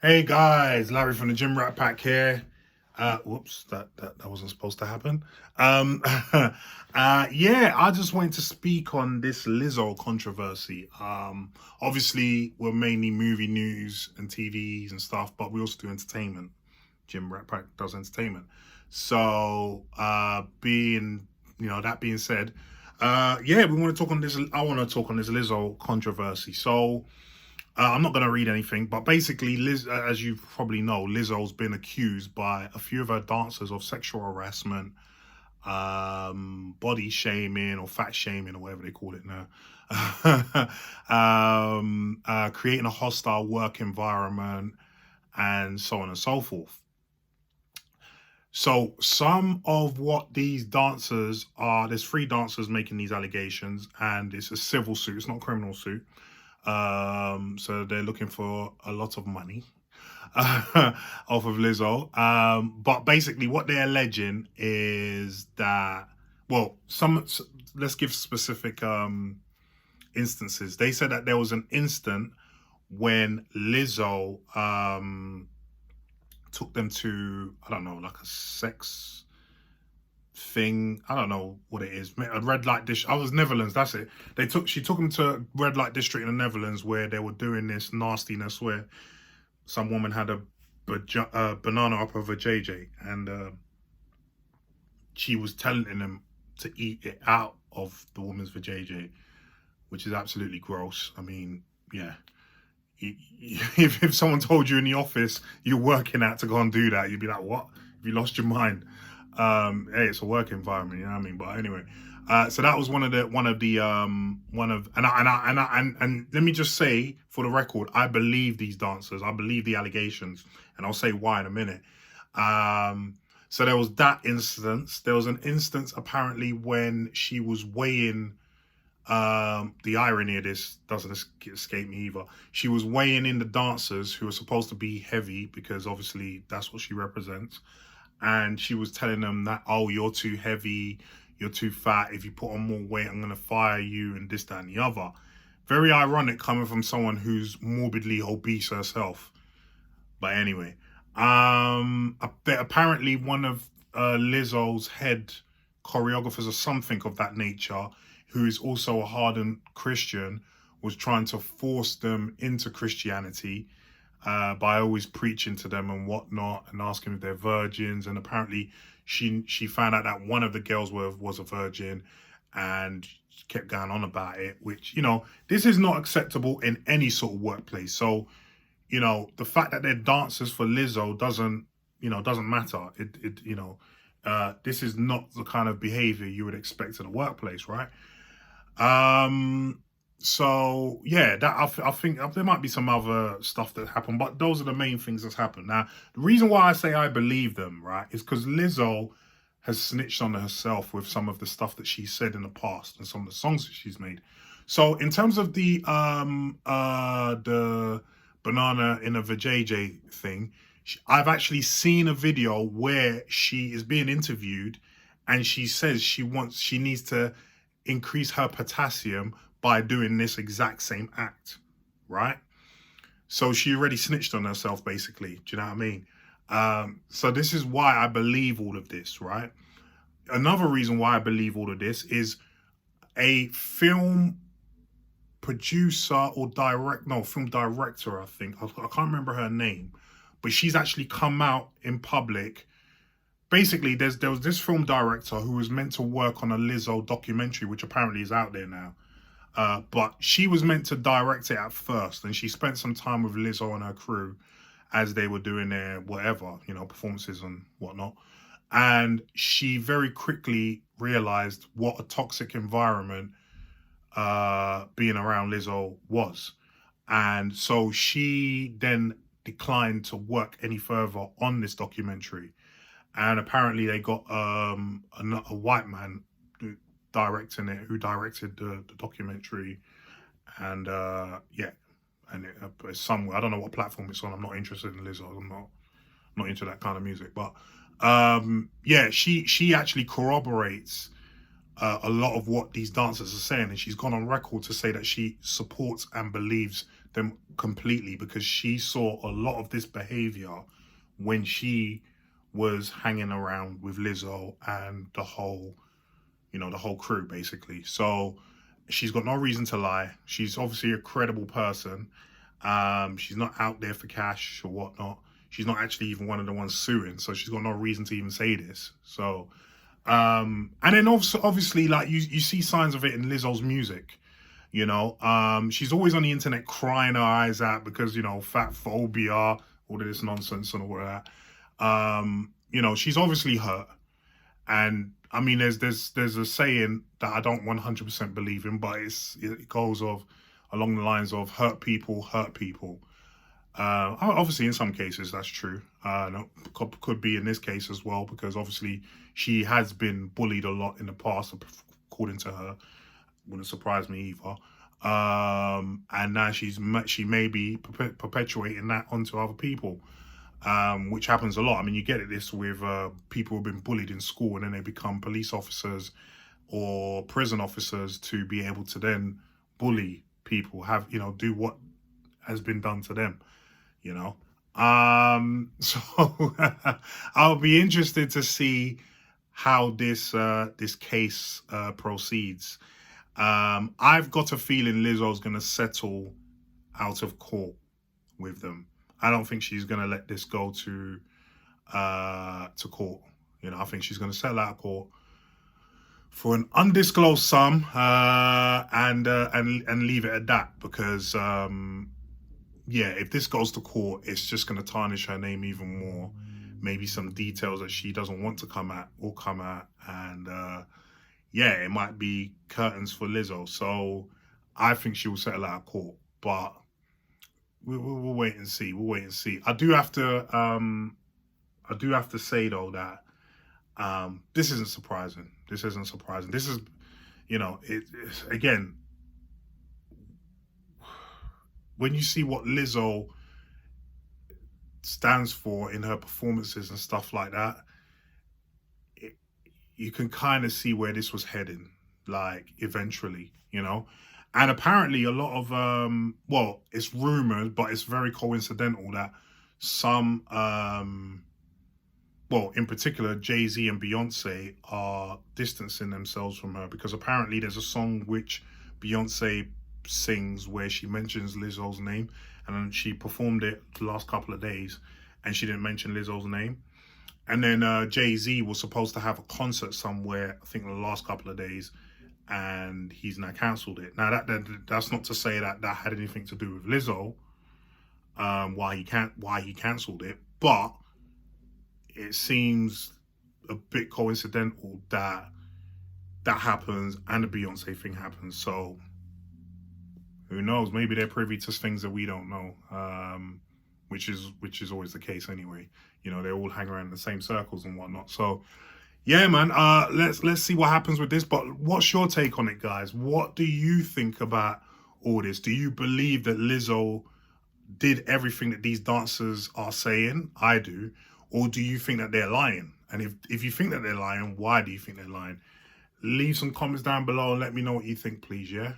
Hey guys, Larry from the Gym Rat Pack here. Whoops, that wasn't supposed to happen. Yeah, I just wanted to speak on this Lizzo controversy. Obviously, we're mainly movie news and TVs and stuff, but we also do entertainment. Gym Rat Pack does entertainment. So, that being said, yeah, we want to talk on this. I want to talk on this Lizzo controversy. So. I'm not going to read anything, but basically, as you probably know, Lizzo's been accused by a few of her dancers of sexual harassment, body shaming or fat shaming or whatever they call it now, creating a hostile work environment, and so on and so forth. So some of what these dancers are, there's three dancers making these allegations, and it's a civil suit, it's not a criminal suit. So they're looking for a lot of money off of Lizzo. But basically, what they're alleging is that, well, let's give specific instances. They said that there was an instant when Lizzo took them to, I don't know, like a sex thing. I don't know what it is. A red light district. I was Netherlands. That's it. She took them to a red light district in the Netherlands where they were doing this nastiness where some woman had a banana up of a JJ, and she was telling them to eat it out of the woman's vajayjay, which is absolutely gross. I mean, yeah. If someone told you in the office you're working out to go and do that, you'd be like, what? Have you lost your mind? Hey, it's a work environment, you know what I mean? But anyway, so that was and let me just say for the record, I believe these dancers, I believe the allegations, and I'll say why in a minute. So there was that instance. There was an instance apparently when she was weighing. The irony of this doesn't escape me either. She was weighing in the dancers who are supposed to be heavy because obviously that's what she represents. And she was telling them that, oh, you're too heavy, you're too fat. If you put on more weight, I'm going to fire you and this, that, and the other. Very ironic coming from someone who's morbidly obese herself. But anyway, apparently one of Lizzo's head choreographers or something of that nature, who is also a hardened Christian, was trying to force them into Christianity by always preaching to them and whatnot and asking if they're virgins. And apparently she found out that one of the girls was a virgin and kept going on about it, which, this is not acceptable in any sort of workplace. So, the fact that they're dancers for Lizzo doesn't matter. This is not the kind of behavior you would expect in a workplace, right? So yeah, that I think there might be some other stuff that happened, but those are the main things that's happened. Now, the reason why I say I believe them, right, is because Lizzo has snitched on herself with some of the stuff that she said in the past and some of the songs that she's made. So in terms of the banana in a vajayjay thing, I've actually seen a video where she is being interviewed, and she says she needs to increase her potassium by doing this exact same act, right? So she already snitched on herself, basically. Do you know what I mean? So this is why I believe all of this, right? Another reason why I believe all of this is a film producer or film director, I think. I can't remember her name, but she's actually come out in public. Basically, there was this film director who was meant to work on a Lizzo documentary, which apparently is out there now. But she was meant to direct it at first, and she spent some time with Lizzo and her crew as they were doing their whatever, performances and whatnot. And she very quickly realized what a toxic environment being around Lizzo was. And so she then declined to work any further on this documentary. And apparently they got a white man directing it, who directed the documentary. And yeah, and it's somewhere. I don't know what platform it's on. I'm not interested in Lizzo. I'm not into that kind of music. But yeah, she actually corroborates a lot of what these dancers are saying, and she's gone on record to say that she supports and believes them completely, because she saw a lot of this behavior when she was hanging around with Lizzo and the whole, the whole crew, basically. So she's got no reason to lie. She's obviously a credible person. She's not out there for cash or whatnot. She's not actually even one of the ones suing, so she's got no reason to even say this. So, and then also, obviously, like you see signs of it in Lizzo's music. She's always on the internet crying her eyes out because, fat phobia, all of this nonsense and all of that. She's obviously hurt. And I mean, there's a saying that I don't 100% believe in, but it goes along the lines of hurt people hurt people. Obviously, in some cases, that's true. Could be in this case as well, because obviously she has been bullied a lot in the past, according to her. Wouldn't surprise me either. And now she may be perpetuating that onto other people, which happens a lot. I mean, you get this with people who've been bullied in school and then they become police officers or prison officers to be able to then bully people, do what has been done to them. So I'll be interested to see how this case proceeds. I've got a feeling Lizzo's going to settle out of court with them. I don't think she's going to let this go to court. I think she's going to settle out of court for an undisclosed sum and leave it at that, because if this goes to court, it's just going to tarnish her name even more. Maybe some details that she doesn't want to come out will come out, and it might be curtains for Lizzo. So I think she will settle out of court, but we'll wait and see. We'll wait and see. I do have to say though that this isn't surprising. This is, again, when you see what Lizzo stands for in her performances and stuff like that, you can kind of see where this was heading, like, eventually, And apparently a lot of, it's rumored, but it's very coincidental that some, in particular, Jay-Z and Beyonce are distancing themselves from her, because apparently there's a song which Beyonce sings where she mentions Lizzo's name, and then she performed it the last couple of days and she didn't mention Lizzo's name. And then Jay-Z was supposed to have a concert somewhere, I think, in the last couple of days, and he's now cancelled it. Now that's not to say that had anything to do with Lizzo, why he cancelled it, but it seems a bit coincidental that happens and the Beyonce thing happens. So who knows? Maybe they're privy to things that we don't know, which is always the case anyway. They all hang around in the same circles and whatnot. So yeah, man, let's see what happens with this. But what's your take on it, guys? What do you think about all this? Do you believe that Lizzo did everything that these dancers are saying? I do. Or do you think that they're lying? And if you think that they're lying, why do you think they're lying? Leave some comments down below and let me know what you think, please, yeah?